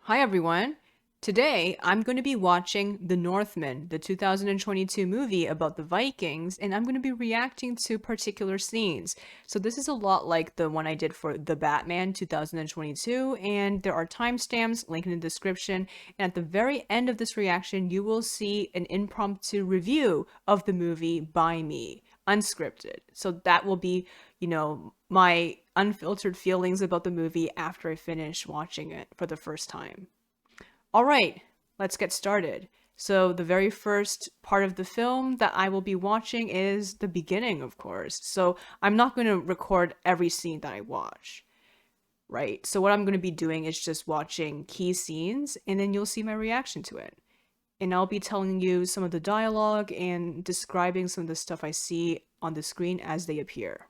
Hi everyone. Today I'm going to be watching The Northman, the 2022 movie about the Vikings, and I'm going to be reacting to particular scenes. So this is a lot like the one I did for The Batman 2022, and there are timestamps, link in the description, and at the very end of this reaction you will see an impromptu review of the movie by me, unscripted. So that will be, my unfiltered feelings about the movie after I finish watching it for the first time. All right, let's get started. So, the very first part of the film that I will be watching is the beginning, of course. So, I'm not going to record every scene that I watch, right? So, what I'm going to be doing is just watching key scenes, and then you'll see my reaction to it. And I'll be telling you some of the dialogue and describing some of the stuff I see on the screen as they appear.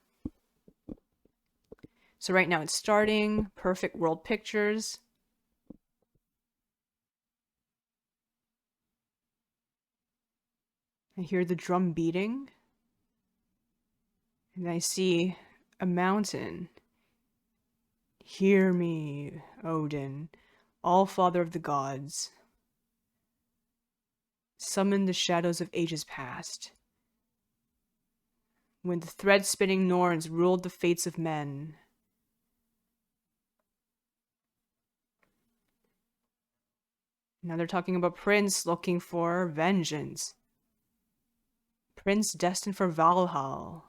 So, right now it's starting. Perfect world pictures. I hear the drum beating. And I see a mountain. Hear me, Odin, all father of the gods. Summon the shadows of ages past. When the thread-spinning Norns ruled the fates of men. Now they're talking about Prince looking for vengeance. Prince destined for Valhall.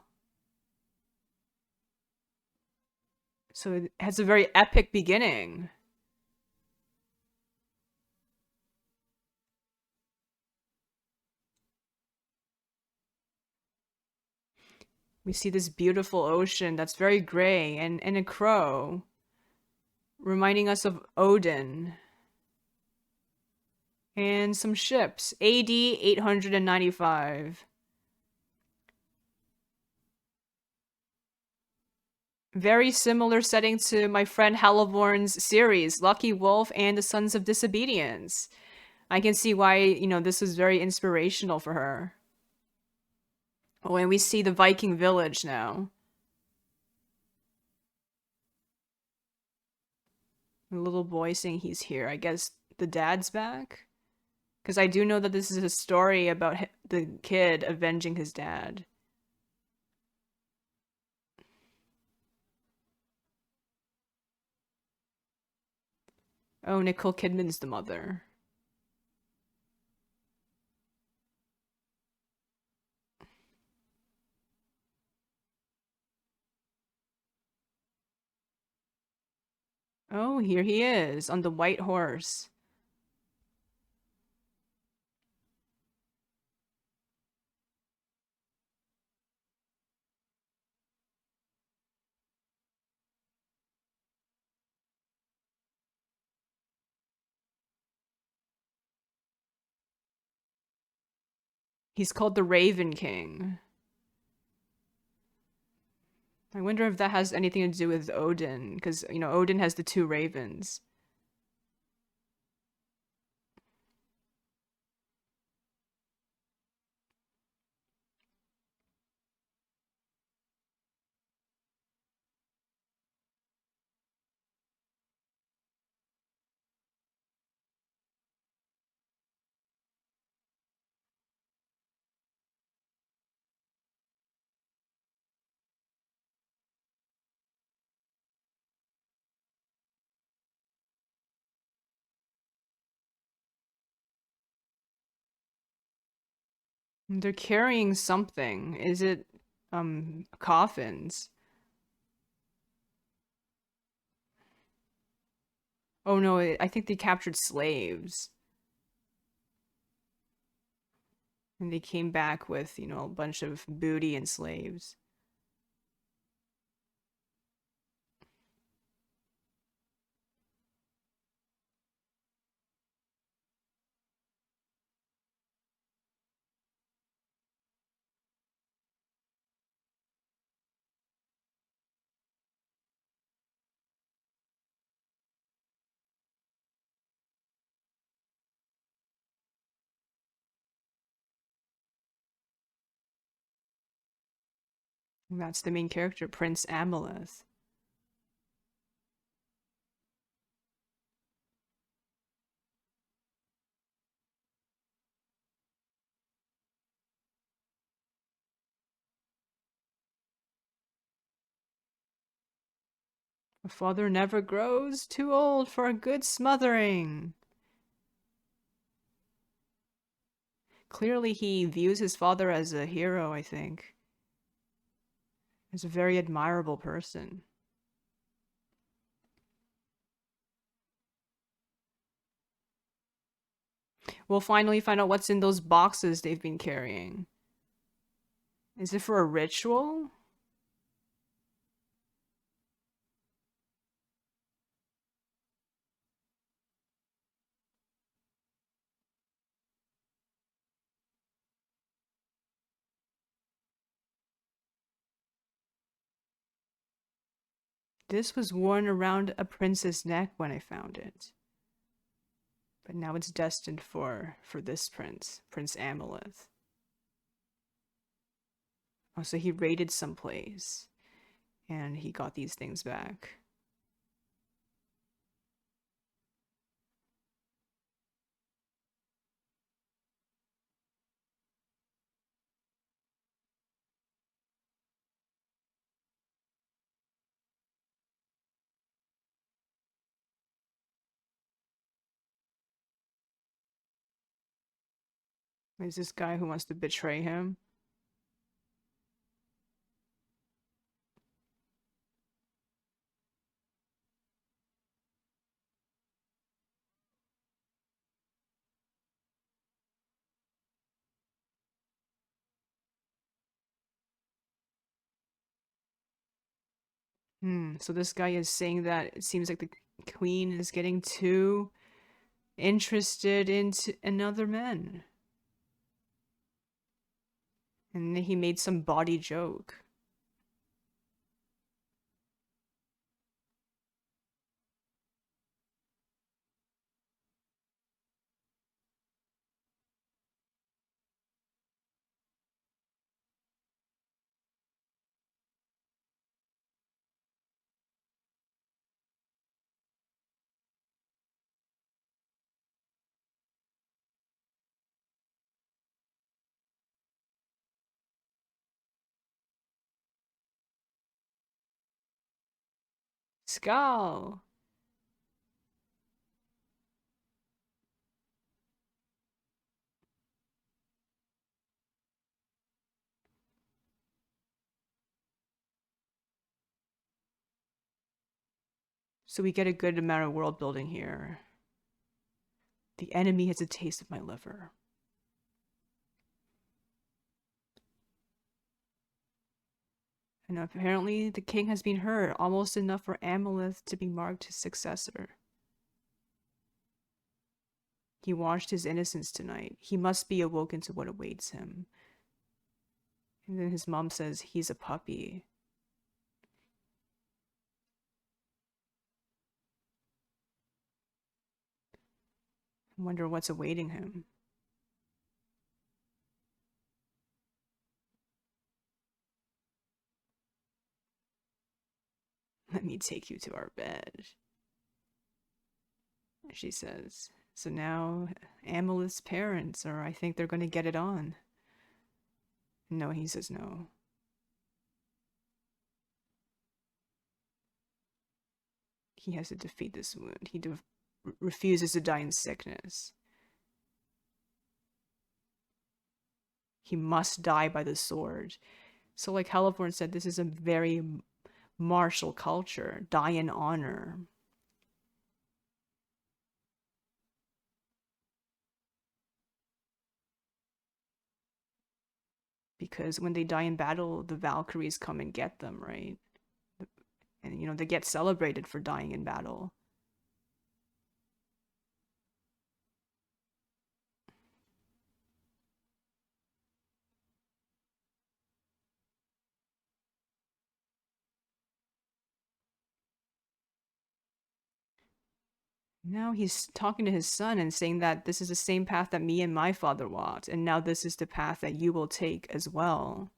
So it has a very epic beginning. We see this beautiful ocean that's very gray and a crow, reminding us of Odin. And some ships. AD 895. Very similar setting to my friend Haliborn's series, Lucky Wolf and the Sons of Disobedience. I can see why, this was very inspirational for her. Oh, and we see the Viking village now. The little boy saying he's here. I guess the dad's back? Because I do know that this is a story about the kid avenging his dad. Oh, Nicole Kidman's the mother. Oh, here he is on the white horse. He's called the Raven King. I wonder if that has anything to do with Odin, because, Odin has the two ravens. They're carrying something. Is it, coffins? Oh no, I think they captured slaves. And they came back with, a bunch of booty and slaves. And that's the main character, Prince Amleth. A father never grows too old for a good smothering. Clearly, he views his father as a hero, I think. As a very admirable person. We'll finally find out what's in those boxes they've been carrying. Is it for a ritual? This was worn around a prince's neck when I found it. But now it's destined for this prince, Prince Amleth. Oh, so he raided someplace and he got these things back. Is this guy who wants to betray him? So this guy is saying that it seems like the queen is getting too interested into another man. And he made some bawdy joke. Skull! So we get a good amount of world building here. The enemy has a taste of my liver. And apparently the king has been heard, almost enough for Amaleth to be marked his successor. He washed his innocence tonight. He must be awoken to what awaits him. And then his mom says he's a puppy. I wonder what's awaiting him. Let me take you to our bed, she says. So now Amaleth's parents, or I think they're going to get it on. No, he says no. He has to defeat this wound. He refuses to die in sickness. He must die by the sword. So like Haliborn said, this is a very martial culture. Die in honor. Because when they die in battle, the Valkyries come and get them, right? And, you know, they get celebrated for dying in battle. Now he's talking to his son and saying that this is the same path that me and my father walked, and now this is the path that you will take as well.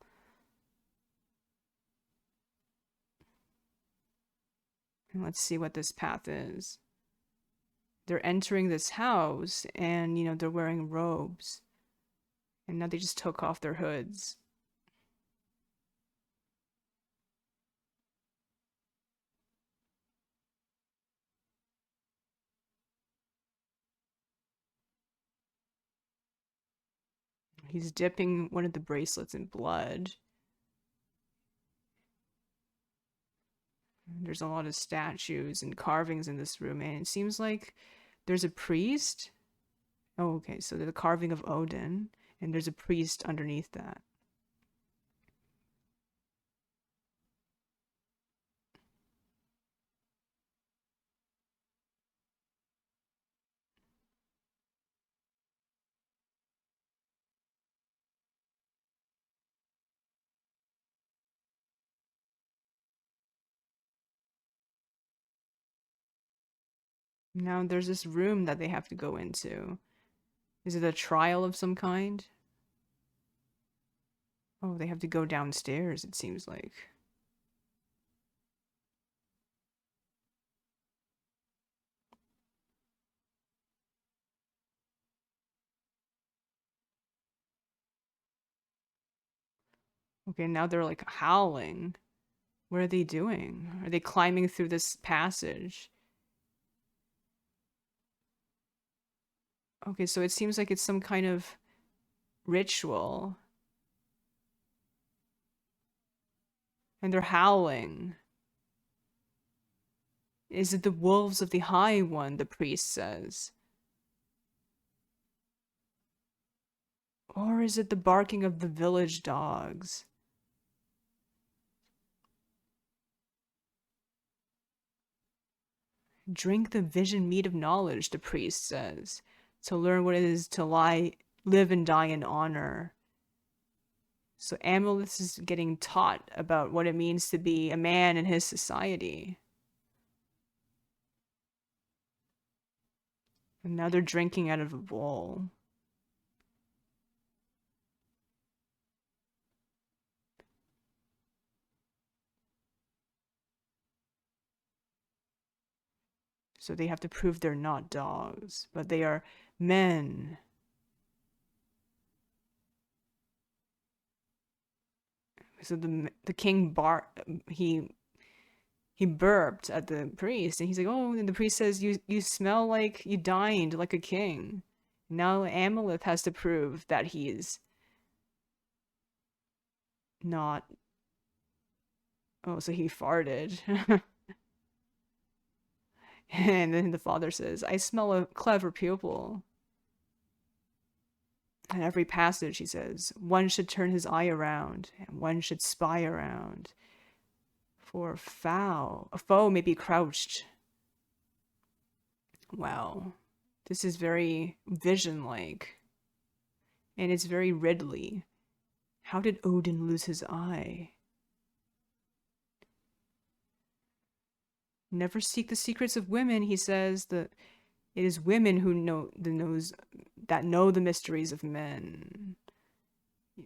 And let's see what this path is. They're entering this house, and, you know, they're wearing robes. And now they just took off their hoods. He's dipping one of the bracelets in blood. There's a lot of statues and carvings in this room, and it seems like there's a priest. Oh, okay, so the carving of Odin, and there's a priest underneath that. Now there's this room that they have to go into. Is it a trial of some kind? Oh, they have to go downstairs, it seems like. Okay, now they're like howling. What are they doing? Are they climbing through this passage? Okay, so it seems like it's some kind of ritual. And they're howling. Is it the wolves of the High One, the priest says? Or is it the barking of the village dogs? Drink the vision mead of knowledge, the priest says, to learn what it is to live and die in honor. So Amleth is getting taught about what it means to be a man in his society. And now they're drinking out of a bowl. So they have to prove they're not dogs, but they are men. So the king he burped at the priest, and he's like, "Oh," and the priest says, "You smell like you dined like a king." Now Amalith has to prove that he's not. Oh, so he farted. And then the father says, "I smell a clever pupil." In every passage, he says, "One should turn his eye around, and one should spy around. For a foe may be crouched." Wow. This is very vision-like. And it's very Ridley. How did Odin lose his eye? Never seek the secrets of women, he says. That it is women who know the mysteries of men.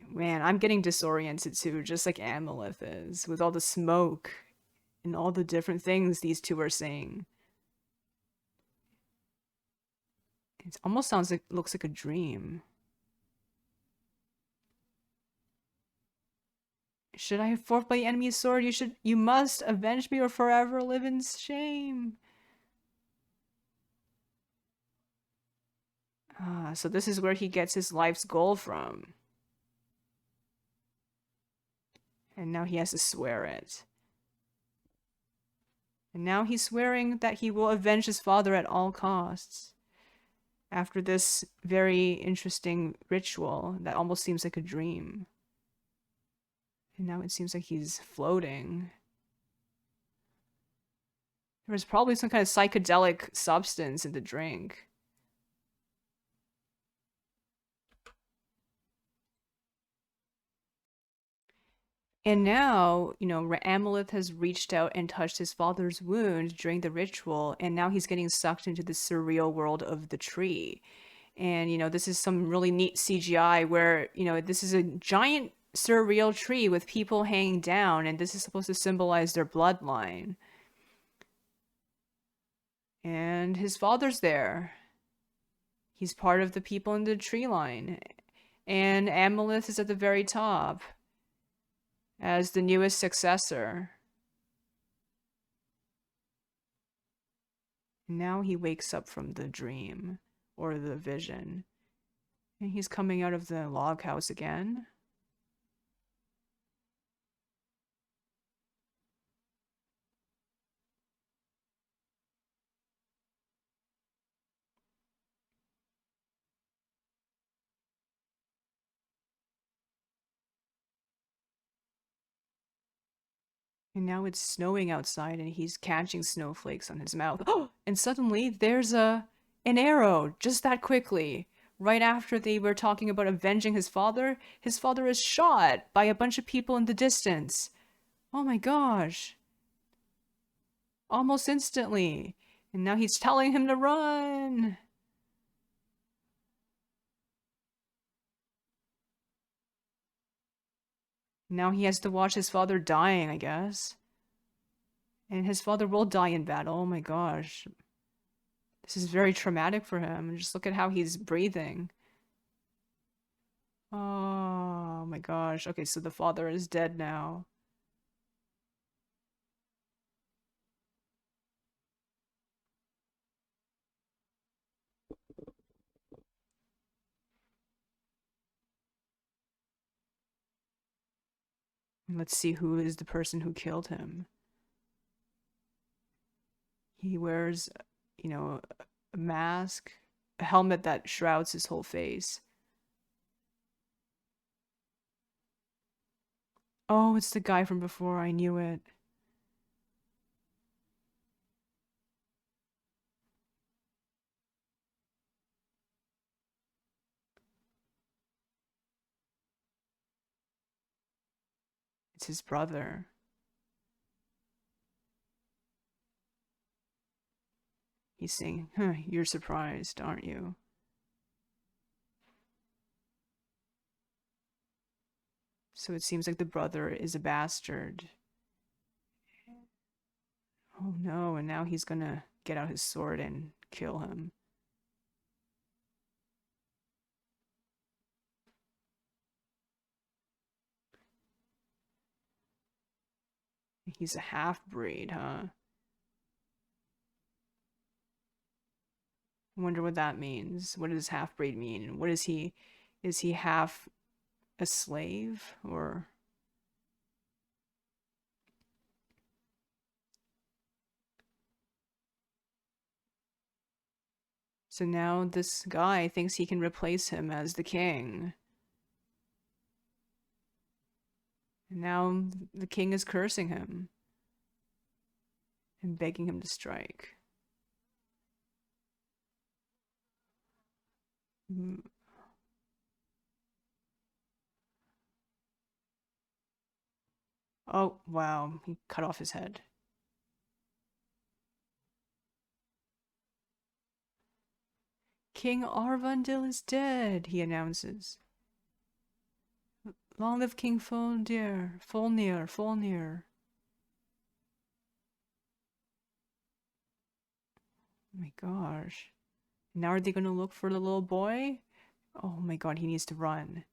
Man, I'm getting disoriented too, just like Amalith is, with all the smoke and all the different things these two are saying. It almost looks like a dream. Should I have forfeit by the enemy's sword? You must avenge me or forever live in shame. So this is where he gets his life's goal from. And now he has to swear it. And now he's swearing that he will avenge his father at all costs. After this very interesting ritual that almost seems like a dream. And now it seems like he's floating. There was probably some kind of psychedelic substance in the drink. And now, Amalith has reached out and touched his father's wound during the ritual, and now he's getting sucked into the surreal world of the tree. And, this is some really neat CGI where, this is a giant surreal tree with people hanging down, and this is supposed to symbolize their bloodline. And his father's there. He's part of the people in the tree line. And Amalith is at the very top as the newest successor. Now he wakes up from the dream or the vision. And he's coming out of the log house again. And now it's snowing outside and he's catching snowflakes on his mouth. Oh, and suddenly there's an arrow just that quickly. Right after they were talking about avenging his father is shot by a bunch of people in the distance. Oh my gosh. Almost instantly. And now he's telling him to run. Now he has to watch his father dying, I guess. And his father will die in battle. Oh my gosh. This is very traumatic for him. And just look at how he's breathing. Oh my gosh. Okay, so the father is dead now. And let's see who is the person who killed him. He wears, you know, a mask, a helmet that shrouds his whole face. Oh, it's the guy from before. I knew it. It's his brother. He's saying, huh, you're surprised, aren't you? So it seems like the brother is a bastard. Oh no, and now he's gonna get out his sword and kill him. He's a half-breed, huh? I wonder what that means. What does half-breed mean? What is he? Is he half a slave or? So now this guy thinks he can replace him as the king. And now the king is cursing him and begging him to strike. Mm. Oh, wow. He cut off his head. King Arvandil is dead, he announces. Long live King Folnir, Folnir, Folnir. Oh my gosh. Now are they going to look for the little boy? Oh my god, he needs to run.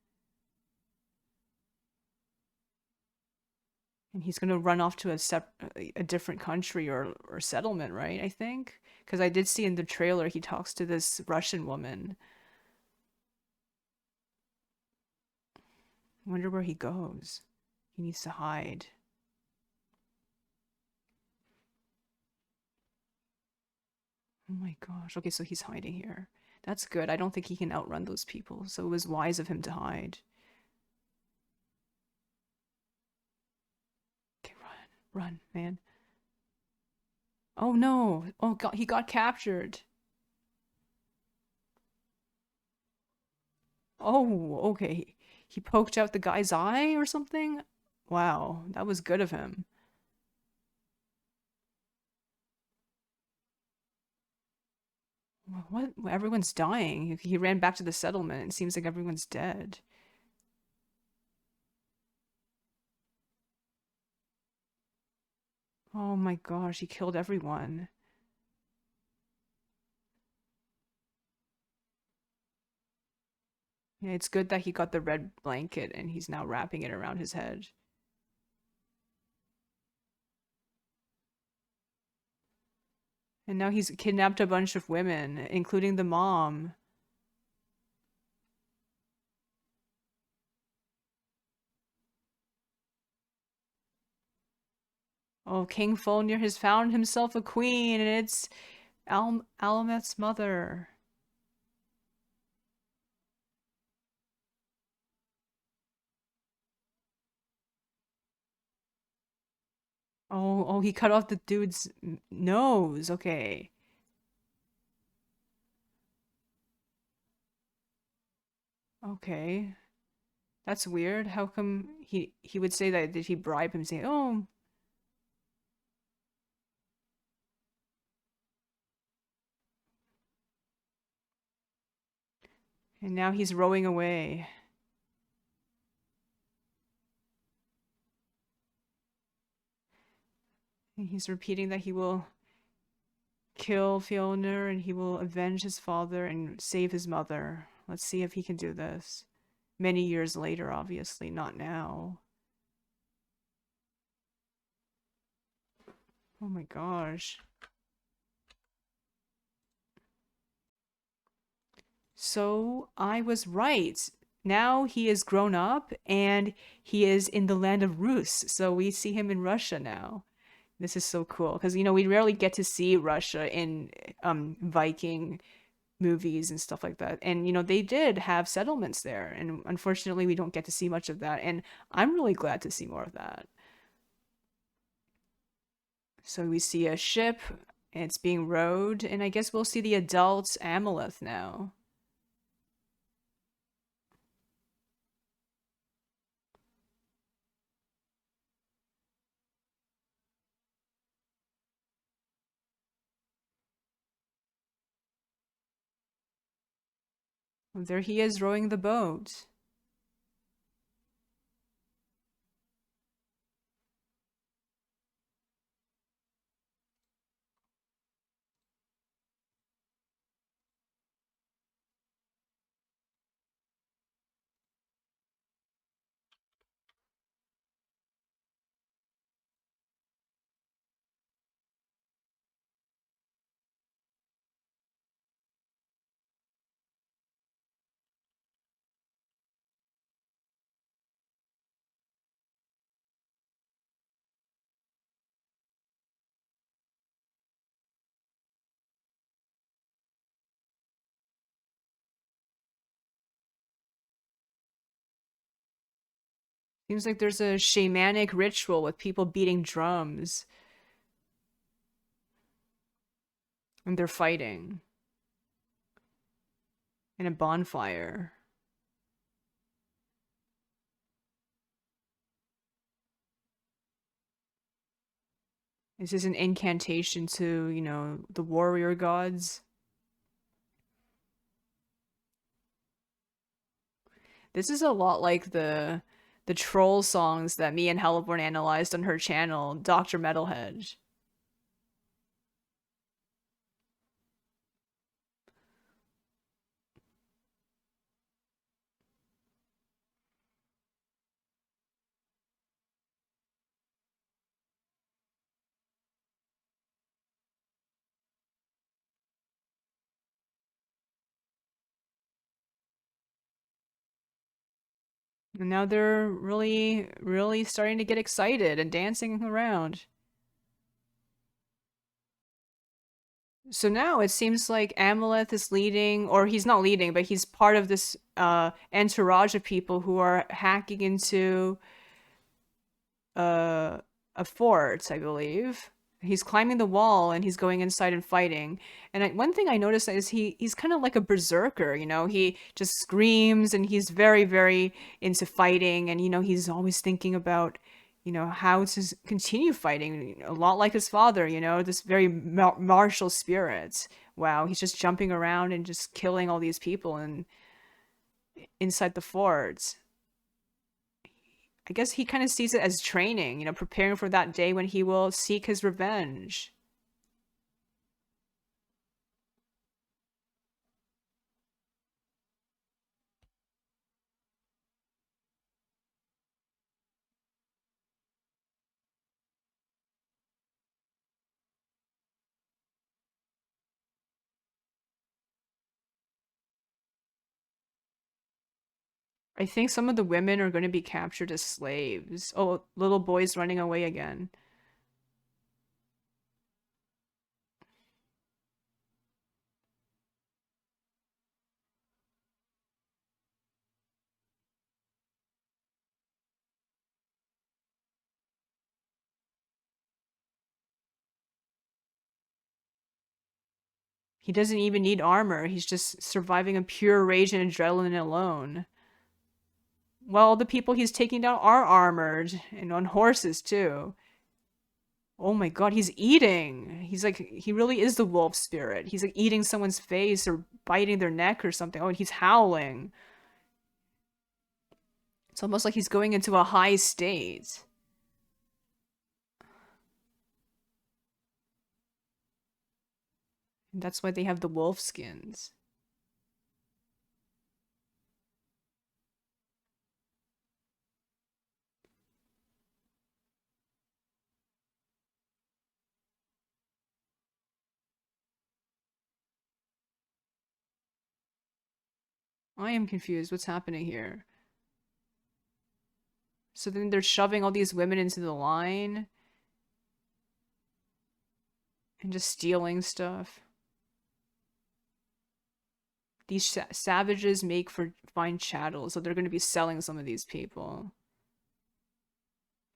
And he's going to run off to a different country or settlement, right? I think. Because I did see in the trailer he talks to this Russian woman. I wonder where he goes. He needs to hide. Oh my gosh. Okay, so he's hiding here. That's good. I don't think he can outrun those people, so it was wise of him to hide. Okay, run, man. Oh no! Oh god, he got captured. Oh, okay. He poked out the guy's eye or something? Wow, that was good of him. What? Everyone's dying. He ran back to the settlement. It seems like everyone's dead. Oh my gosh, he killed everyone. Yeah, it's good that he got the red blanket and he's now wrapping it around his head. And now he's kidnapped a bunch of women, including the mom. Oh, King Folnir has found himself a queen, and it's Alameth's mother. Oh, he cut off the dude's nose. Okay. Okay. That's weird. How come he would say that? Did he bribe him saying, "Oh," and now he's rowing away. And he's repeating that he will kill Fjolnir and he will avenge his father and save his mother. Let's see if he can do this. Many years later, obviously, not now. Oh my gosh. So I was right. Now he is grown up and he is in the land of Rus. So we see him in Russia now. This is so cool because we rarely get to see Russia in Viking movies and stuff like that. And they did have settlements there, and unfortunately we don't get to see much of that. And I'm really glad to see more of that. So we see a ship, and it's being rowed, and I guess we'll see the adult Amleth now. There he is rowing the boat. Seems like there's a shamanic ritual with people beating drums and they're fighting in a bonfire. This is an incantation to, the warrior gods. This is a lot like the troll songs that me and Hellborn analyzed on her channel, Dr. Metalhead. And now they're really, really starting to get excited and dancing around. So now it seems like Amaleth is leading, or he's not leading, but he's part of this entourage of people who are hacking into uh, a fort, I believe. He's climbing the wall and he's going inside and fighting. And one thing I noticed is he's kind of like a berserker, He just screams and he's very, very into fighting. And, he's always thinking about, how to continue fighting. A lot like his father, this very martial spirit. Wow, he's just jumping around and just killing all these people and inside the fort. I guess he kind of sees it as training, preparing for that day when he will seek his revenge. I think some of the women are going to be captured as slaves. Oh, little boy's running away again. He doesn't even need armor. He's just surviving on pure rage and adrenaline alone. Well, the people he's taking down are armored and on horses too. Oh my god, he's eating. He's like, he really is the wolf spirit. He's like eating someone's face or biting their neck or something. Oh, and he's howling. It's almost like he's going into a high state. And that's why they have the wolf skins. I am confused. What's happening here? So then they're shoving all these women into the line and just stealing stuff. These savages make for fine chattel, so they're going to be selling some of these people.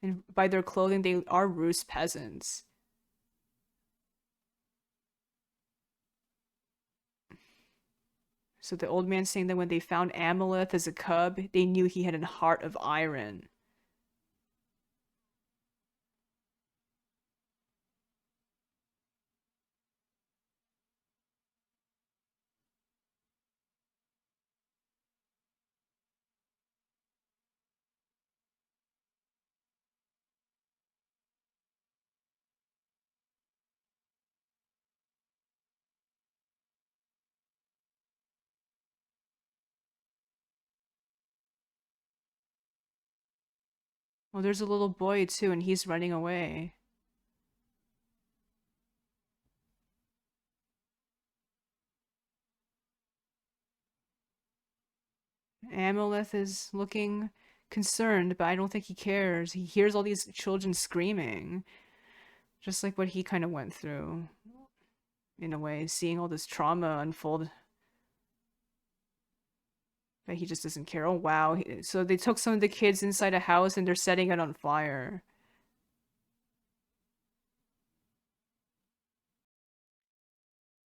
And by their clothing, they are Rus peasants. So the old man's saying that when they found Amleth as a cub, they knew he had a heart of iron. Well, there's a little boy too, and he's running away. Amleth is looking concerned, but I don't think he cares. He hears all these children screaming, just like what he kind of went through, in a way, seeing all this trauma unfold. But he just doesn't care. Oh, wow. So they took some of the kids inside a house and they're setting it on fire.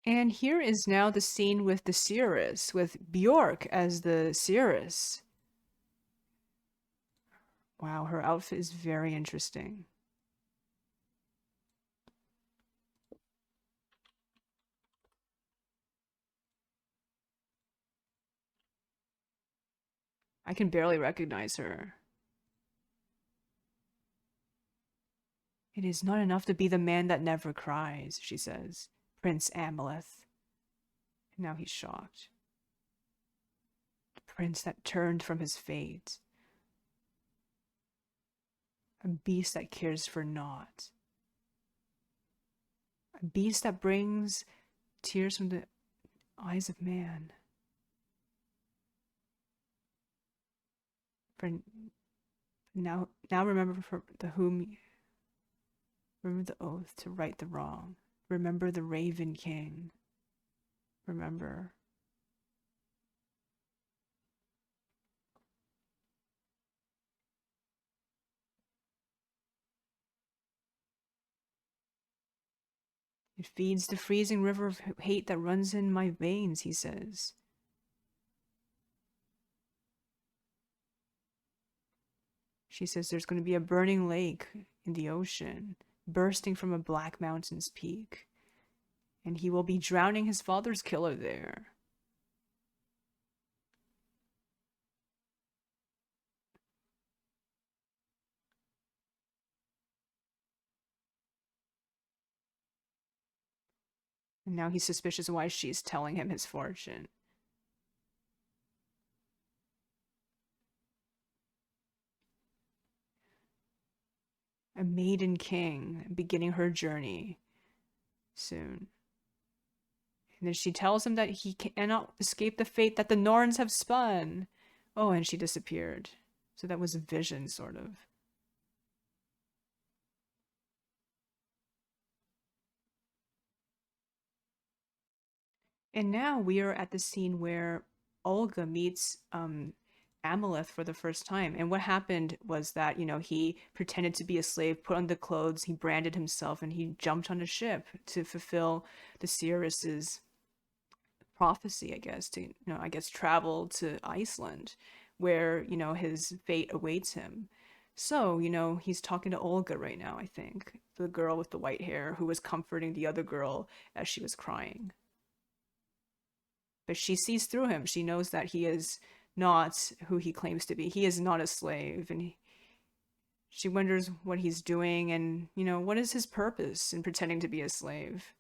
And here is now the scene with the seeress, with Bjork as the seeress. Wow, her outfit is very interesting. I can barely recognize her. It is not enough to be the man that never cries, she says. Prince Amleth. And now he's shocked. The prince that turned from his fate. A beast that cares for naught. A beast that brings tears from the eyes of man. For now remember for the whom remember the oath to right the wrong. Remember the Raven King. Remember. It feeds the freezing river of hate that runs in my veins, he says. She says there's going to be a burning lake in the ocean, bursting from a black mountain's peak, and he will be drowning his father's killer there. And now he's suspicious why she's telling him his fortune. A maiden king beginning her journey soon. And then she tells him that he cannot escape the fate that the Norns have spun. Oh, and she disappeared. So that was a vision, sort of. And now we are at the scene where Olga meets Amaleth for the first time. And what happened was that, he pretended to be a slave, put on the clothes, he branded himself, and he jumped on a ship to fulfill the seeress's prophecy, I guess, to, I guess travel to Iceland where, his fate awaits him. So, he's talking to Olga right now, I think, the girl with the white hair who was comforting the other girl as she was crying. But she sees through him. She knows that he is not who he claims to be. He is not a slave. And she wonders what he's doing and, what is his purpose in pretending to be a slave.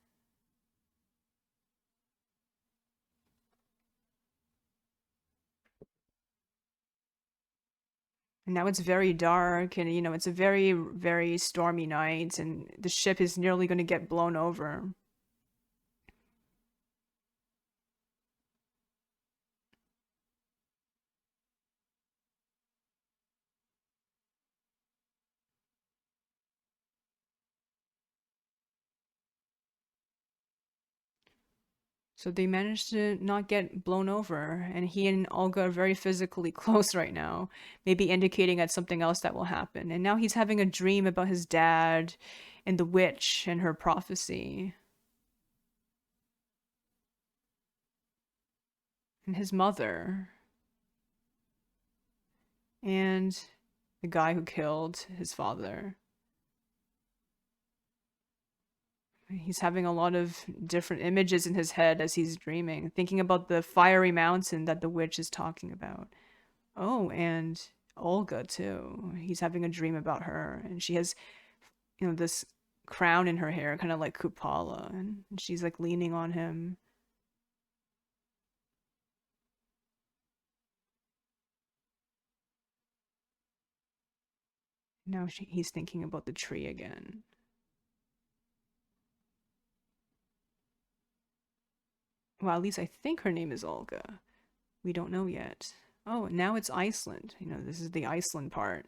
And now it's very dark and, it's a very, very stormy night and the ship is nearly going to get blown over. So they managed to not get blown over, and he and Olga are very physically close right now, maybe indicating at something else that will happen. And now he's having a dream about his dad and the witch and her prophecy, and his mother, and the guy who killed his father. He's having a lot of different images in his head as he's dreaming, thinking about the fiery mountain that the witch is talking about. Oh, and Olga too. He's having a dream about her, and she has, this crown in her hair, kind of like Kupala, and she's like leaning on him. Now he's thinking about the tree again. Well, at least I think her name is Olga. We don't know yet. Oh, now it's Iceland. This is the Iceland part.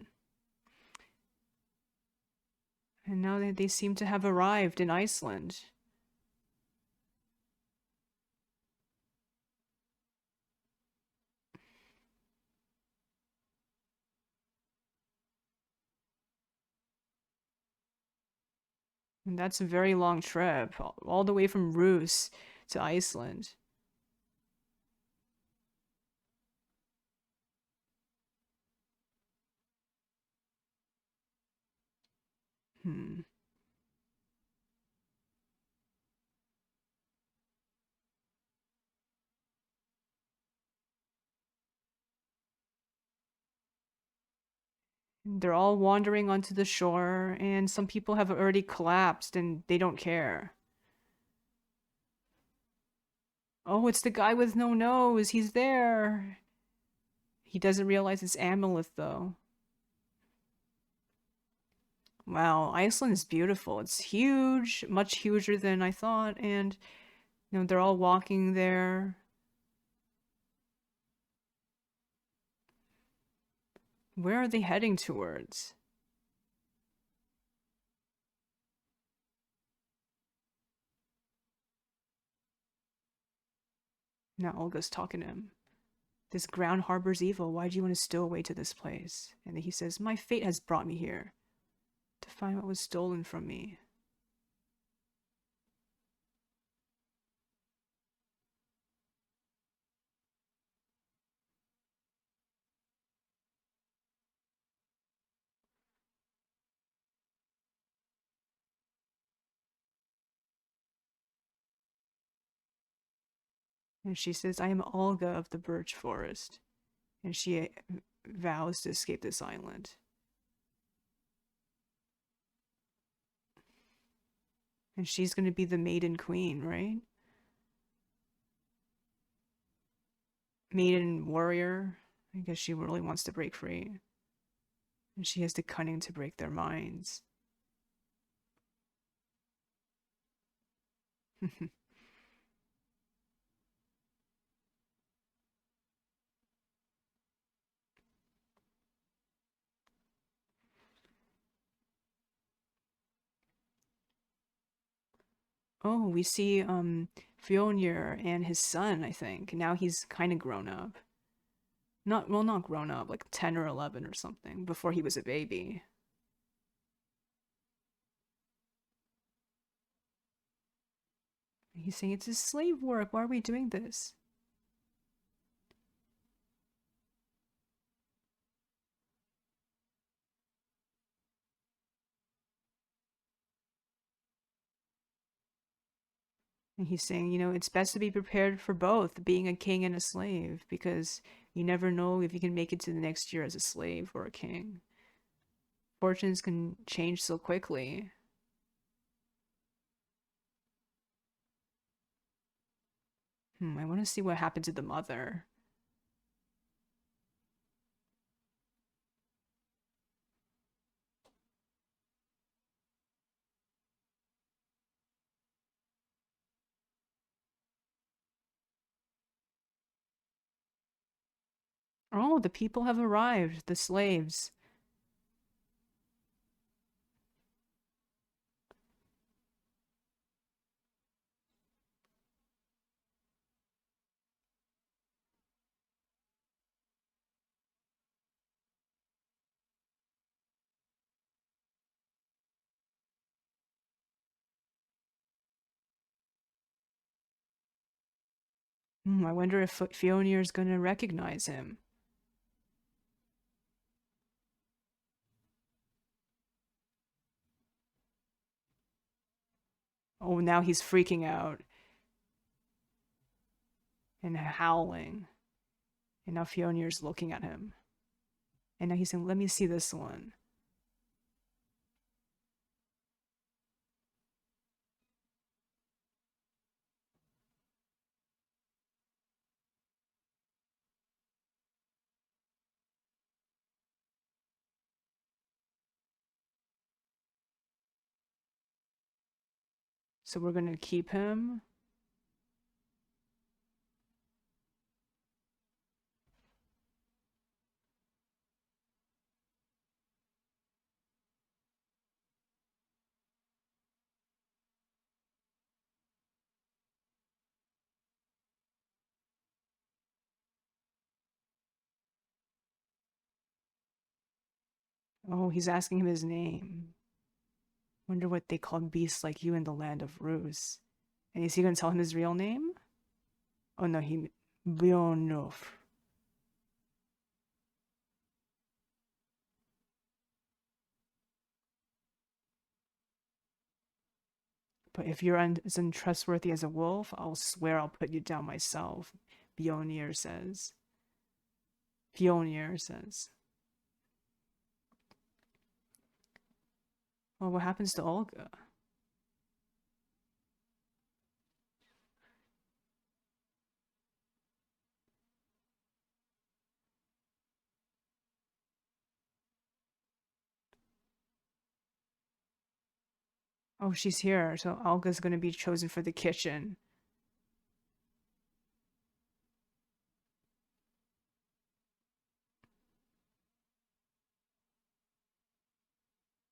And now they seem to have arrived in Iceland. And that's a very long trip, all the way from Rus to Iceland. Hmm. They're all wandering onto the shore, and some people have already collapsed and they don't care. Oh, it's the guy with no nose. He's there. He doesn't realize it's Amleth, though. Wow, Iceland is beautiful. It's huge, much huger than I thought, and they're all walking there. Where are they heading towards? Now Olga's talking to him. This ground harbors evil. Why do you want to stow away to this place? And then he says, my fate has brought me here to find what was stolen from me. And she says, I am Olga of the birch forest. And she vows to escape this island. And she's going to be the maiden queen, right? Maiden warrior. I guess she really wants to break free. And she has the cunning to break their minds. Oh, we see Fjolnir and his son, I think. Now he's kind of grown up. Not grown up, like 10 or 11 or something, before he was a baby. He's saying it's his slave work. Why are we doing this? And he's saying, it's best to be prepared for both, being a king and a slave, because you never know if you can make it to the next year as a slave or a king. Fortunes can change so quickly. I want to see what happened to the mother. Oh, the people have arrived, the slaves. I wonder if Fionir's gonna recognize him. Oh, now he's freaking out and howling. And now Fionir's looking at him. And now he's saying, let me see this one. So we're gonna keep him. Oh, he's asking him his name. Wonder what they call beasts like you in the land of Rus. And is he gonna tell him his real name? Oh no, he Leonov. But if you're as untrustworthy as a wolf, I'll swear I'll put you down myself, Bionir says. Fionir says. Well, what happens to Olga? Oh, she's here, so Olga's gonna be chosen for the kitchen.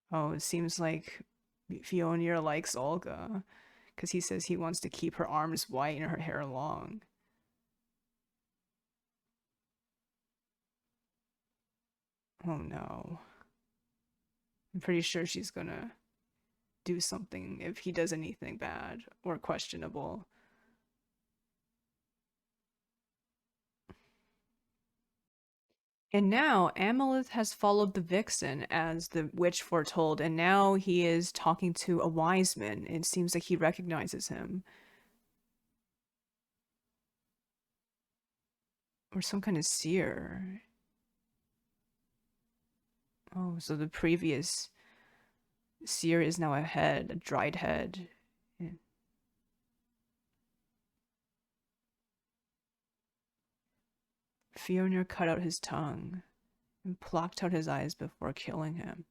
Oh, it seems like Fionir likes Olga, because he says he wants to keep her arms white and her hair long. Oh no. I'm pretty sure she's gonna do something if he does anything bad or questionable. And now Amaleth has followed the vixen as the witch foretold, and now he is talking to a wise man. It seems like he recognizes him. Or some kind of seer. Oh, so the previous seer is now a head, a dried head. Yeah. Fionir cut out his tongue and plucked out his eyes before killing him.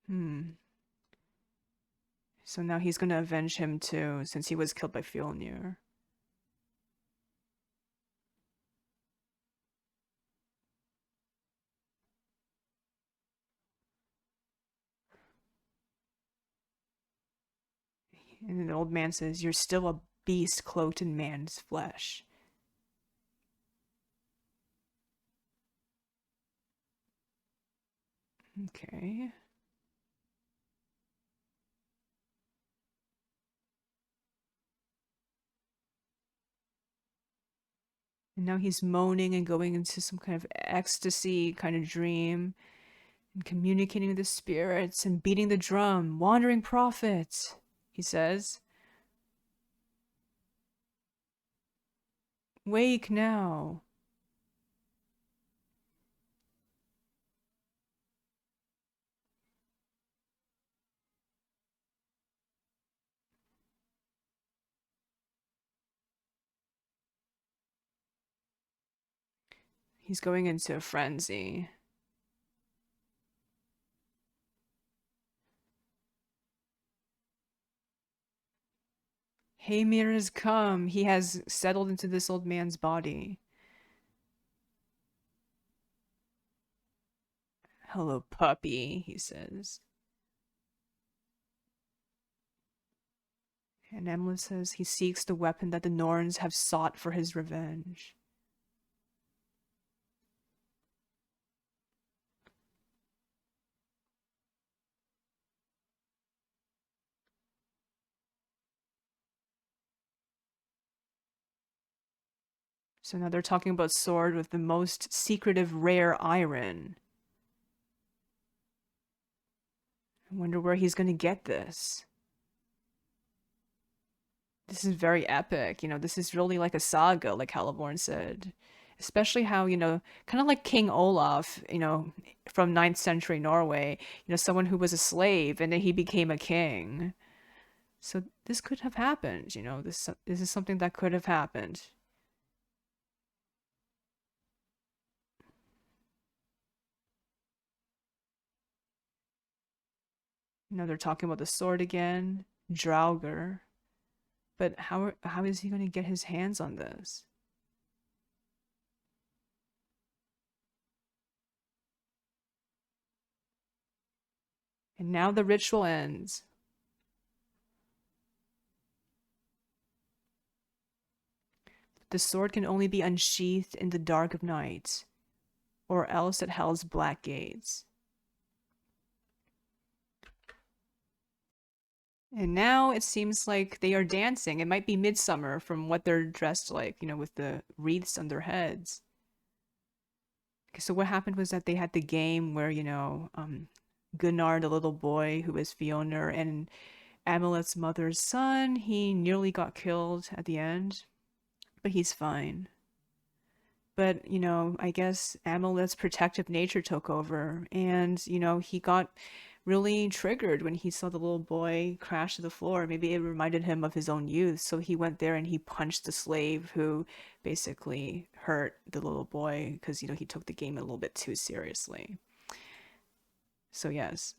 Hmm. So now he's gonna avenge him too, since he was killed by Fjolnir. And the old man says, "You're still a beast cloaked in man's flesh." Okay. And now he's moaning and going into some kind of ecstasy kind of dream and communicating with the spirits and beating the drum. Wandering prophet, he says. Wake now. He's going into a frenzy. Hamir has come. He has settled into this old man's body. Hello, puppy, he says. And Amleth says he seeks the weapon that the Norns have sought for his revenge. So now they're talking about sword with the most secretive rare iron. I wonder where he's going to get this. This is very epic. This is really like a saga, like Celeborn said. Especially how, kind of like King Olaf, from ninth century Norway, someone who was a slave and then he became a king. So this could have happened, this is something that could have happened. They're talking about the sword again, Draugr. But how is he going to get his hands on this? And now the ritual ends. The sword can only be unsheathed in the dark of night, or else at hell's black gates. And now it seems like they are dancing. It might be midsummer from what they're dressed like, with the wreaths on their heads. Okay, so what happened was that they had the game where, Gunnar, the little boy who is Fiona, and Amaleth's mother's son, he nearly got killed at the end, but he's fine. But, I guess Amaleth's protective nature took over, and, he got really triggered when he saw the little boy crash to the floor. Maybe it reminded him of his own youth, so he went there and he punched the slave who basically hurt the little boy because, he took the game a little bit too seriously. So, yes.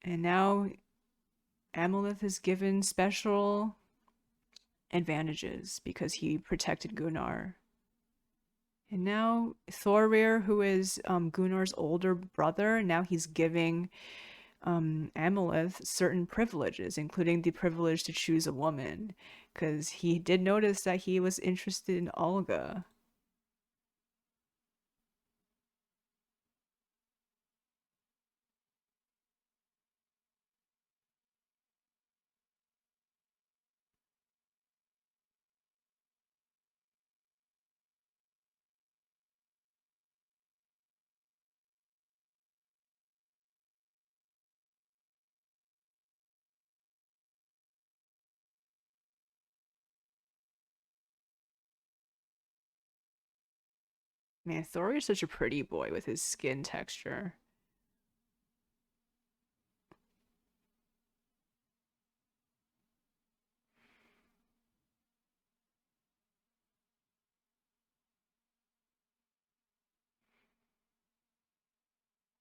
And now Amaleth is given special advantages because he protected Gunnar. And now Thorir, who is Gunnar's older brother, now he's giving Amaleth certain privileges, including the privilege to choose a woman, because he did notice that he was interested in Olga. Man, Thorir is such a pretty boy with his skin texture.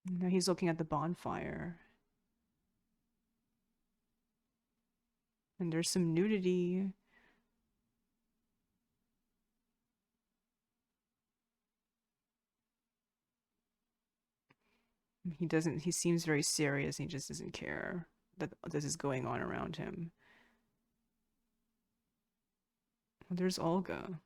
Now he's looking at the bonfire. And there's some nudity. He seems very serious. He just doesn't care that this is going on around him. Well, there's Olga.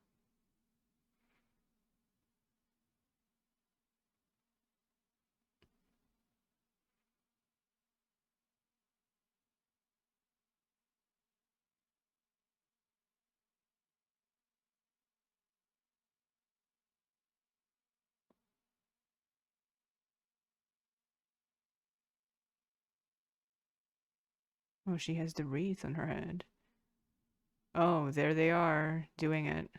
Oh, she has the wreath on her head. Oh, there they are, doing it.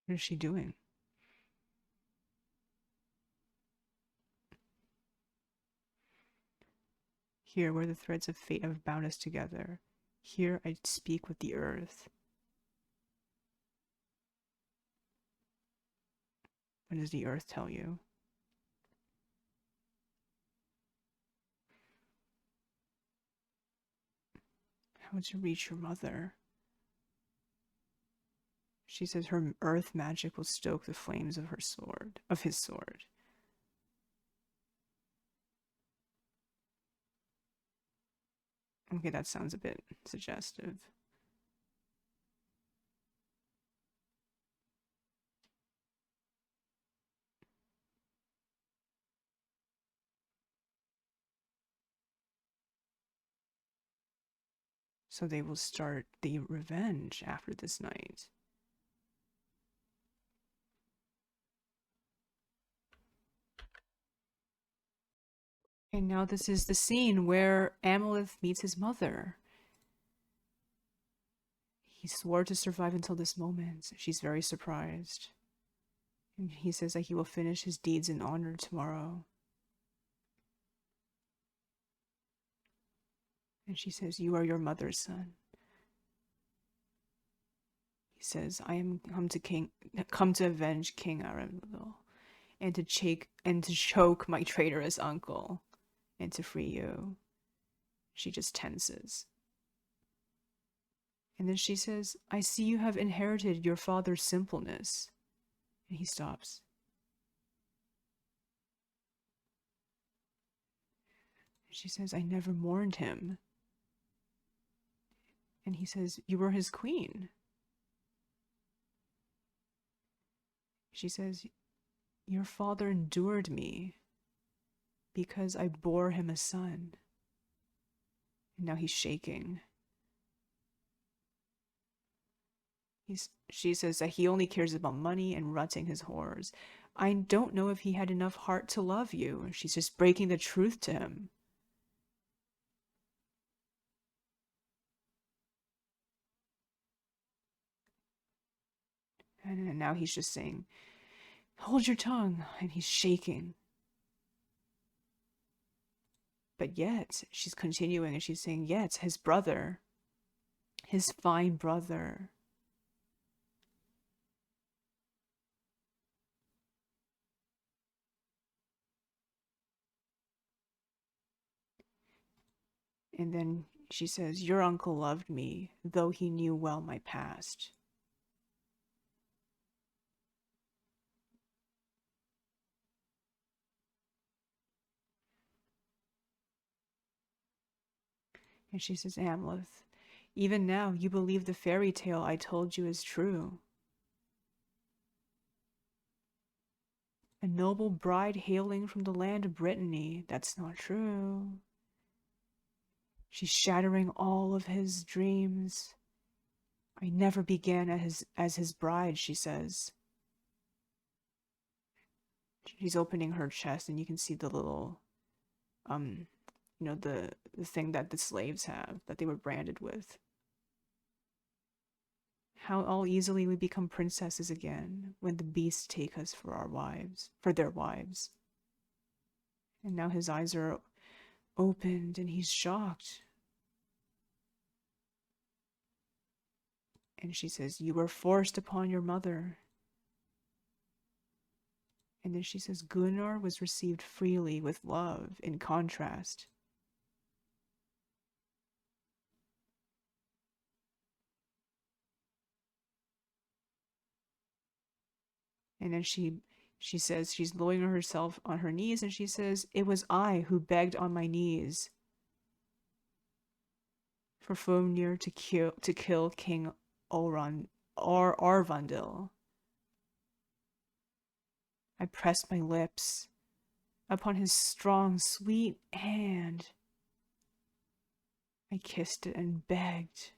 What is she doing? Here, where the threads of fate have bound us together. Here I speak with the earth. What does the earth tell you? How to reach your mother? She says her earth magic will stoke the flames of her sword, of his sword. Okay, that sounds a bit suggestive. So they will start the revenge after this night. And now this is the scene where Amleth meets his mother. He swore to survive until this moment. She's very surprised. And he says that he will finish his deeds in honor tomorrow. And she says, "You are your mother's son." He says, "I am come to avenge King Aramil, and to choke my traitorous uncle, and to free you." She just tenses. And then she says, "I see you have inherited your father's simpleness." And he stops. She says, "I never mourned him." And he says, "You were his queen." She says, "Your father endured me because I bore him a son." And now he's shaking. She says that he only cares about money and rutting his whores. "I don't know if he had enough heart to love you." She's just breaking the truth to him. And now he's just saying, "Hold your tongue." And he's shaking. But yet, she's continuing and she's saying, "Yet, his brother, his fine brother." And then she says, "Your uncle loved me, though he knew well my past." And she says, "Amleth, even now you believe the fairy tale I told you is true. A noble bride hailing from the land of Brittany. That's not true. She's shattering all of his dreams. I never began as his bride," she says. She's opening her chest and you can see the little the thing that the slaves have that they were branded with. "How all easily we become princesses again when the beasts take us for their wives." And now his eyes are opened and he's shocked. And she says, "You were forced upon your mother." And then she says, "Gunnar was received freely with love in contrast." And then she says she's lowering herself on her knees and she says, "It was I who begged on my knees for Fomnir to kill King Orvandil. I pressed my lips upon his strong, sweet hand. I kissed it and begged.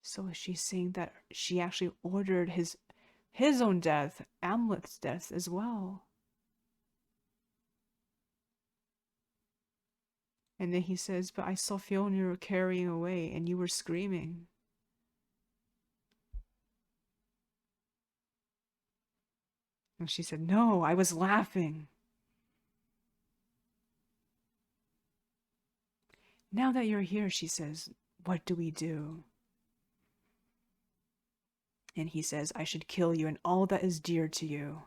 So is she saying that she actually ordered his own death, Amleth's death as well? And then he says, but I saw Fjolnir carrying away and you were screaming. And she said, no, I was laughing. Now that you're here, she says, what do we do? And he says, I should kill you and all that is dear to you.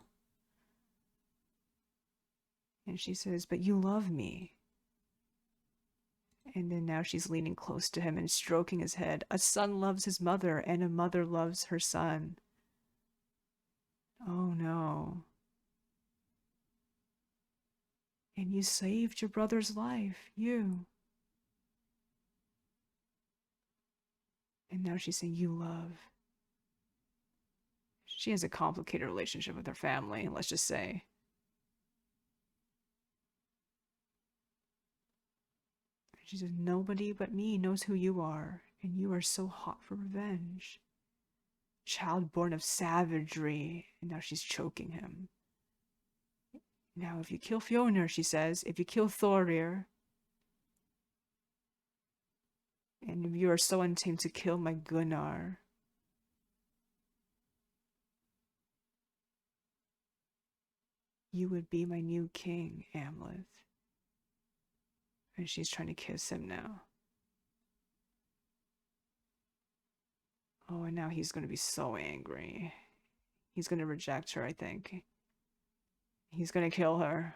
And she says, but you love me. And then now she's leaning close to him and stroking his head. A son loves his mother and a mother loves her son. Oh no. And you saved your brother's life, you. And now she's saying, you love. She has a complicated relationship with her family, let's just say. She says, nobody but me knows who you are, and you are so hot for revenge. Child born of savagery. And now she's choking him. Now, if you kill Fjolnir, she says, if you kill Thorir, and if you are so untamed to kill my Gunnar, you would be my new king, Amleth. And she's trying to kiss him now. Oh, and now he's going to be so angry. He's going to reject her, I think. He's going to kill her.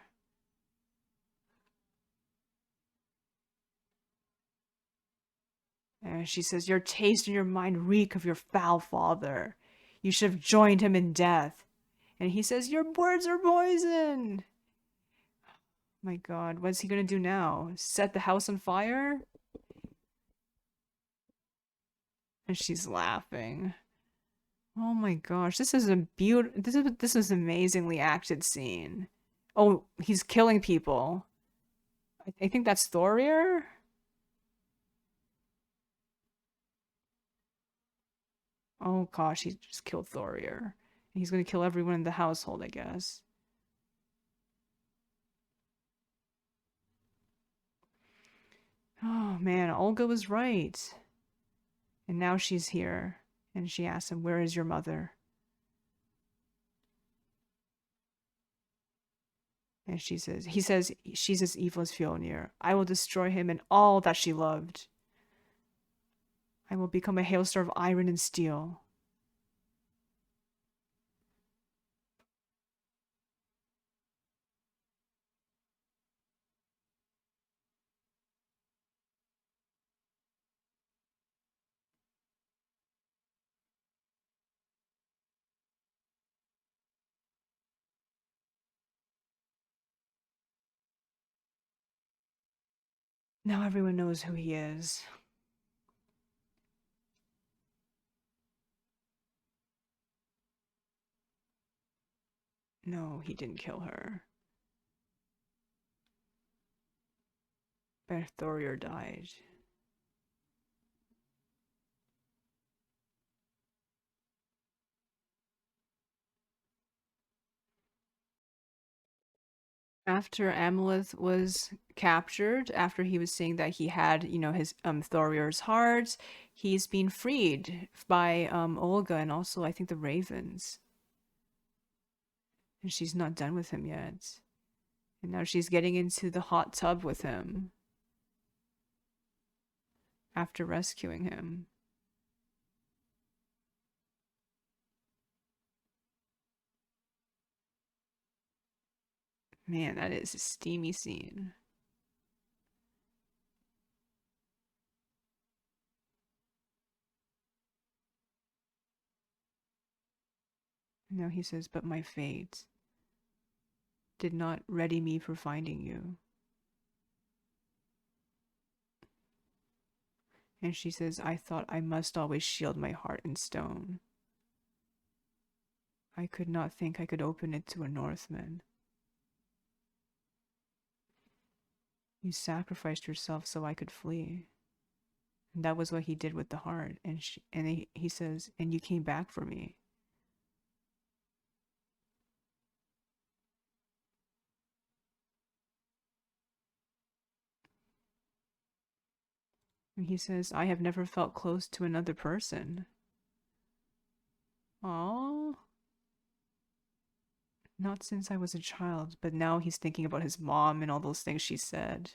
And she says, your taste and your mind reek of your foul father. You should have joined him in death. And he says, your words are poison. My God, what's he going to do now? Set the house on fire? And she's laughing. Oh my gosh, this is a this is an amazingly acted scene. Oh, he's killing people. I think that's Thorir? Oh gosh, he just killed Thorir. He's gonna kill everyone in the household, I guess. Oh man, Olga was right. And now she's here. And she asks him, where is your mother? And he says, she's as evil as Fjolnir. I will destroy him and all that she loved. I will become a hailstorm of iron and steel. Now everyone knows who he is. No, he didn't kill her. But Thorir died. After Amleth was captured, after he was saying that he had, his Thorir's heart, he's been freed by Olga and also I think the ravens. And she's not done with him yet. And now she's getting into the hot tub with him after rescuing him. Man, that is a steamy scene. Now he says, but my fate did not ready me for finding you. And she says, I thought I must always shield my heart in stone. I could not think I could open it to a Northman. You sacrificed yourself so I could flee. And that was what he did with the heart. And he says, and you came back for me. And he says, I have never felt close to another person. Oh, not since I was a child, but now he's thinking about his mom and all those things she said.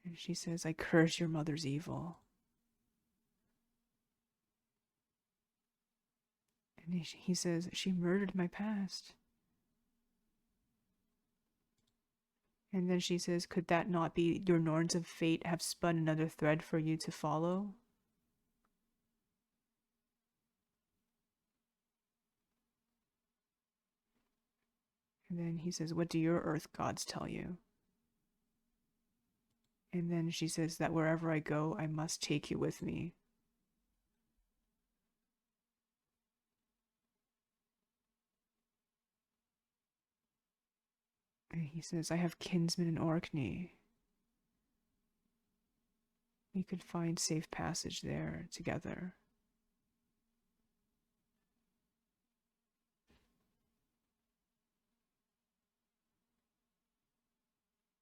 And she says, I curse your mother's evil. And he says, she murdered my past. And then she says, could that not be your Norns of fate have spun another thread for you to follow? And then he says, what do your earth gods tell you? And then she says that wherever I go, I must take you with me. And he says, I have kinsmen in Orkney. We could find safe passage there together.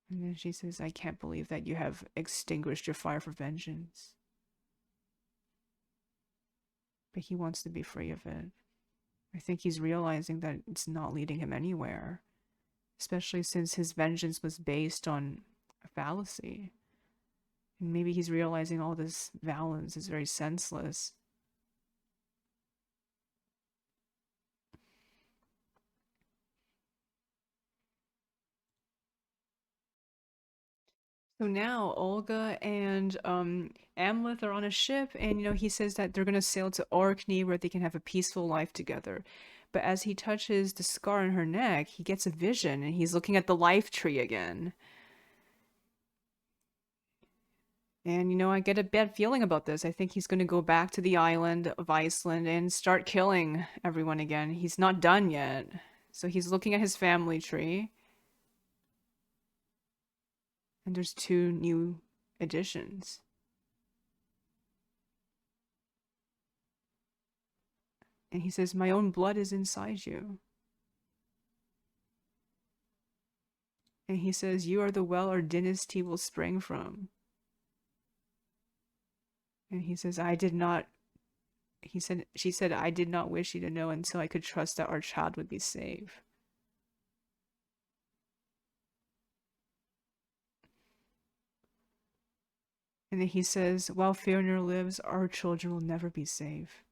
And then she says, I can't believe that you have extinguished your fire for vengeance. But he wants to be free of it. I think he's realizing that it's not leading him anywhere, especially since his vengeance was based on a fallacy. And maybe he's realizing all this violence is very senseless. So now Olga and Amleth are on a ship, and he says that they're gonna sail to Orkney where they can have a peaceful life together. But as he touches the scar on her neck, he gets a vision, and he's looking at the life tree again. And I get a bad feeling about this. I think he's gonna go back to the island of Iceland and start killing everyone again. He's not done yet. So he's looking at his family tree, and there's 2 new additions. And he says, my own blood is inside you. And he says, you are the well our dynasty will spring from. And he says, she said, I did not wish you to know until I could trust that our child would be safe. And then he says, while Fëanor lives, our children will never be safe.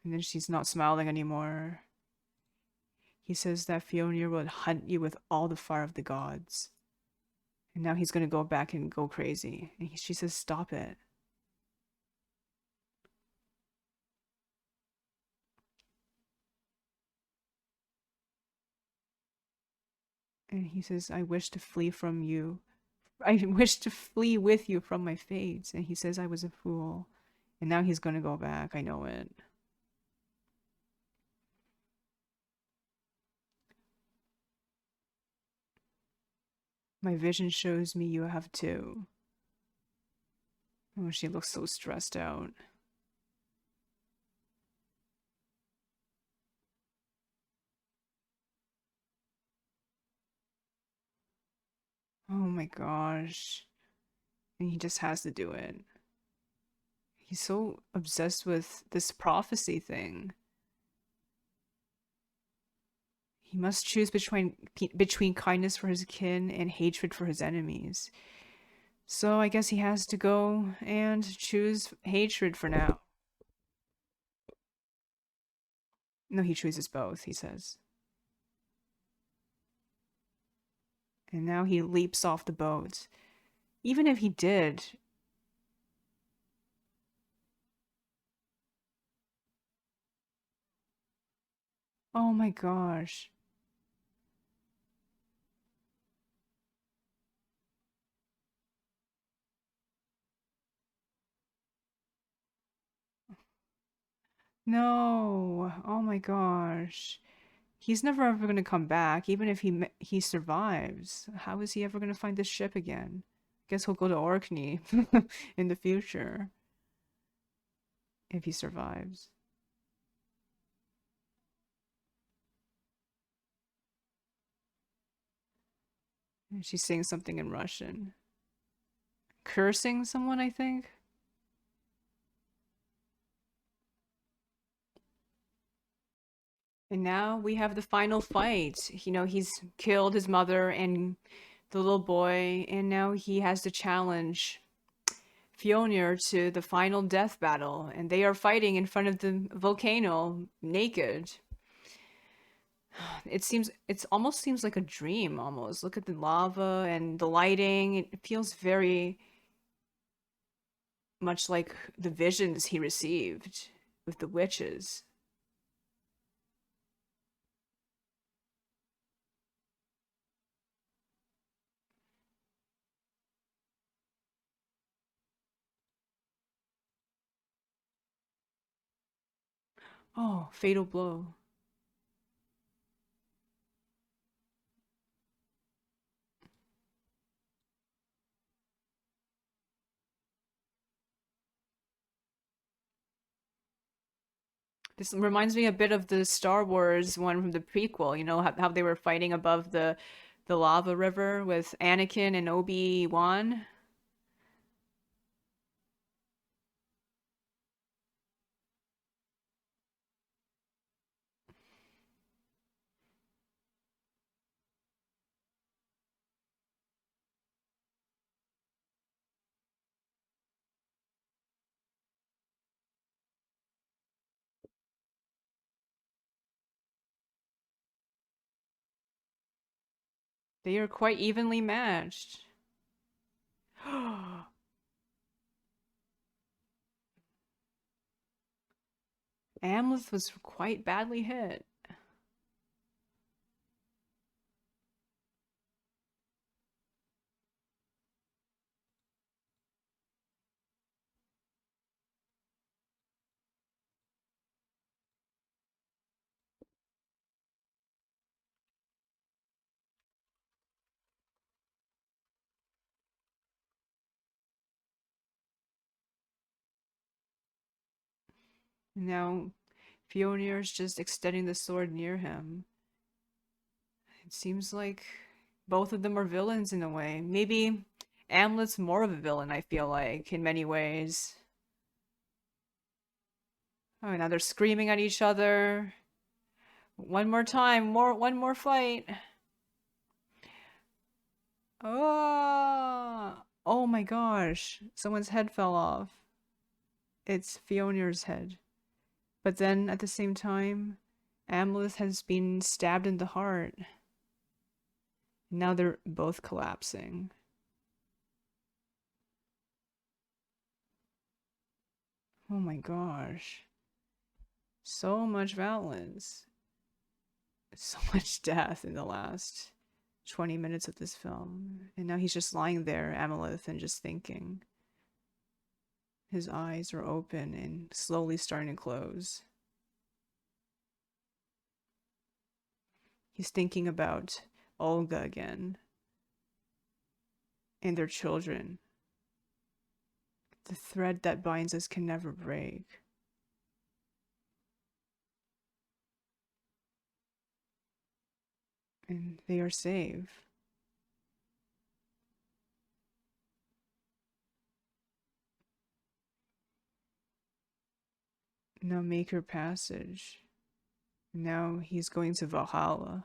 And then she's not smiling anymore. He says that Fëanor would hunt you with all the fire of the gods. And now he's going to go back and go crazy. And she says, stop it. And he says, I wish to flee from you. I wish to flee with you from my fates. And he says I was a fool. And now he's going to go back. I know it. My vision shows me you have 2. Oh, she looks so stressed out. Oh my gosh. And he just has to do it. He's so obsessed with this prophecy thing. He must choose between kindness for his kin and hatred for his enemies. So I guess he has to go and choose hatred for now. No, he chooses both, he says. And now he leaps off the boat. Even if he did, Oh my gosh. No. Oh my gosh. He's never ever going to come back, even if he survives. How is he ever going to find this ship again? Guess he'll go to Orkney in the future if he survives. And she's saying something in Russian. Cursing someone, I think. And now we have the final fight. He's killed his mother and the little boy, and now he has to challenge Fjolnir to the final death battle, and they are fighting in front of the volcano naked. It almost seems like a dream almost. Look at the lava and the lighting. It feels very much like the visions he received with the witches. Oh, fatal blow. This reminds me a bit of the Star Wars one from the prequel, how they were fighting above the lava river with Anakin and Obi-Wan. They are quite evenly matched. Amleth was quite badly hit. Now Fjolnir's just extending the sword near him. It seems like both of them are villains in a way. Maybe Amlet's more of a villain, I feel like, in many ways. Oh, now they're screaming at each other. One more time, one more fight. Oh, oh my gosh. Someone's head fell off. It's Fionir's head. But then at the same time, Amleth has been stabbed in the heart. Now they're both collapsing. Oh my gosh. So much violence. So much death in the last 20 minutes of this film. And now he's just lying there, Amalith, and just thinking. His eyes are open and slowly starting to close. He's thinking about Olga again and their children. The thread that binds us can never break. And they are safe. Now make your passage. Now he's going to Valhalla.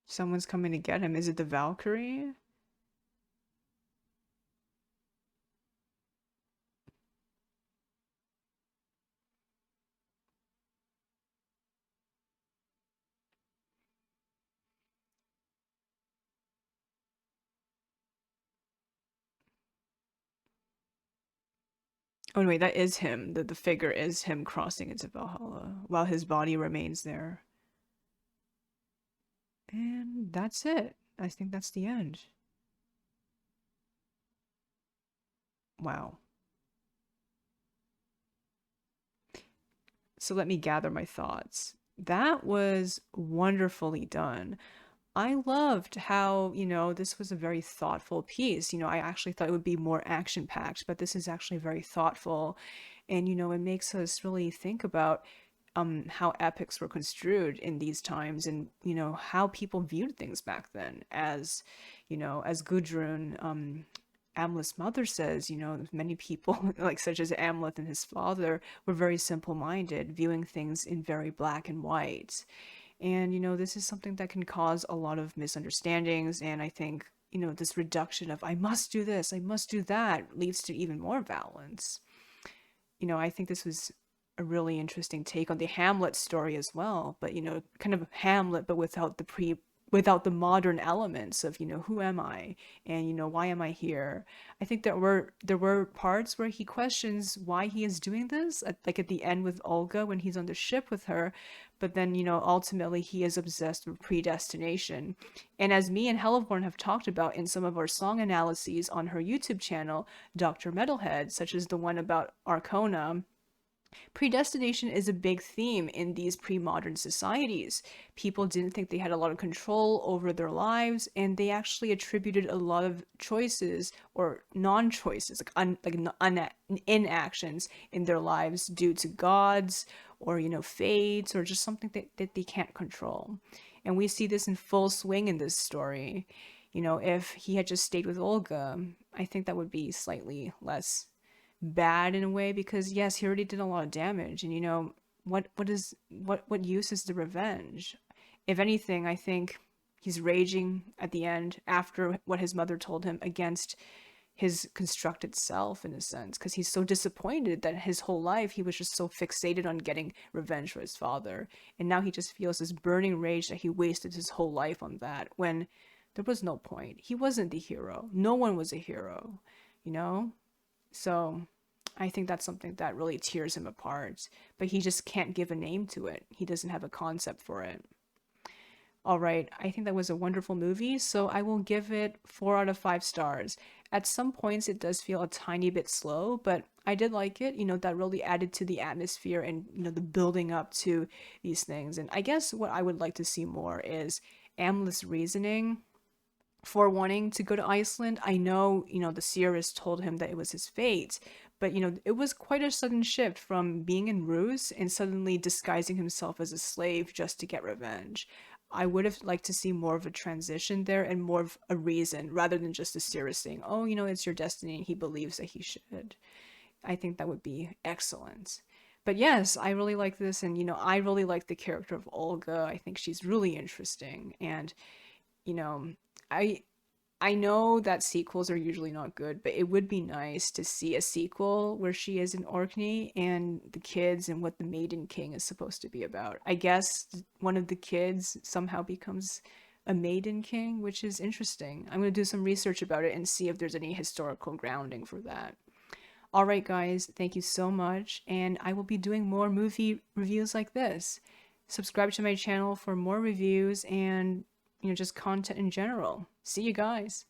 Someone's coming to get him. Is it the Valkyrie? Oh, wait, that is him. The figure is him crossing into Valhalla while his body remains there. And that's it. I think that's the end. Wow. So let me gather my thoughts. That was wonderfully done. I loved how, this was a very thoughtful piece. I actually thought it would be more action packed, but this is actually very thoughtful. And, it makes us really think about how epics were construed in these times and, how people viewed things back then. As Gudrun, Amleth's mother says, many people, like such as Amleth and his father, were very simple minded, viewing things in very black and white. And, this is something that can cause a lot of misunderstandings. And I think, this reduction of I must do this, I must do that leads to even more violence. I think this was a really interesting take on the Hamlet story as well, but kind of Hamlet, but without the modern elements of who am I, and why am I here. I think there were parts where he questions why he is doing this, like at the end with Olga when he's on the ship with her, but then ultimately he is obsessed with predestination. And as me and Helleborn have talked about in some of our song analyses on her YouTube channel, Dr. Metalhead, such as the one about Arcona, predestination is a big theme in these pre-modern societies. People didn't think they had a lot of control over their lives, and they actually attributed a lot of choices or non-choices, inactions in their lives due to gods or fates or just something that they can't control. And we see this in full swing in this story. If he had just stayed with Olga, I think that would be slightly less bad in a way, because yes, he already did a lot of damage, and what use is the revenge? If anything, I think he's raging at the end after what his mother told him against his constructed self, in a sense, because he's so disappointed that his whole life he was just so fixated on getting revenge for his father, and now he just feels this burning rage that he wasted his whole life on that when there was no point. He wasn't the hero. No one was a hero, you know so I think that's something that really tears him apart, but he just can't give a name to it. He doesn't have a concept for it. All right, I think that was a wonderful movie, so I will give it 4 out of 5 stars. At some points, it does feel a tiny bit slow, but I did like it. That really added to the atmosphere and, the building up to these things. And I guess what I would like to see more is Amleth's reasoning for wanting to go to Iceland. I know, the seeress told him that it was his fate, but, it was quite a sudden shift from being in Rus and suddenly disguising himself as a slave just to get revenge. I would have liked to see more of a transition there and more of a reason rather than just a seeress saying, oh, it's your destiny and he believes that he should. I think that would be excellent. But yes, I really like this, and I really like the character of Olga. I think she's really interesting, and you know, I I know that sequels are usually not good, but it would be nice to see a sequel where she is in Orkney and the kids and what the Maiden King is supposed to be about. I guess one of the kids somehow becomes a Maiden King, which is interesting. I'm going to do some research about it and see if there's any historical grounding for that. All right, guys, thank you so much, and I will be doing more movie reviews like this. Subscribe to my channel for more reviews and just content in general. See you guys.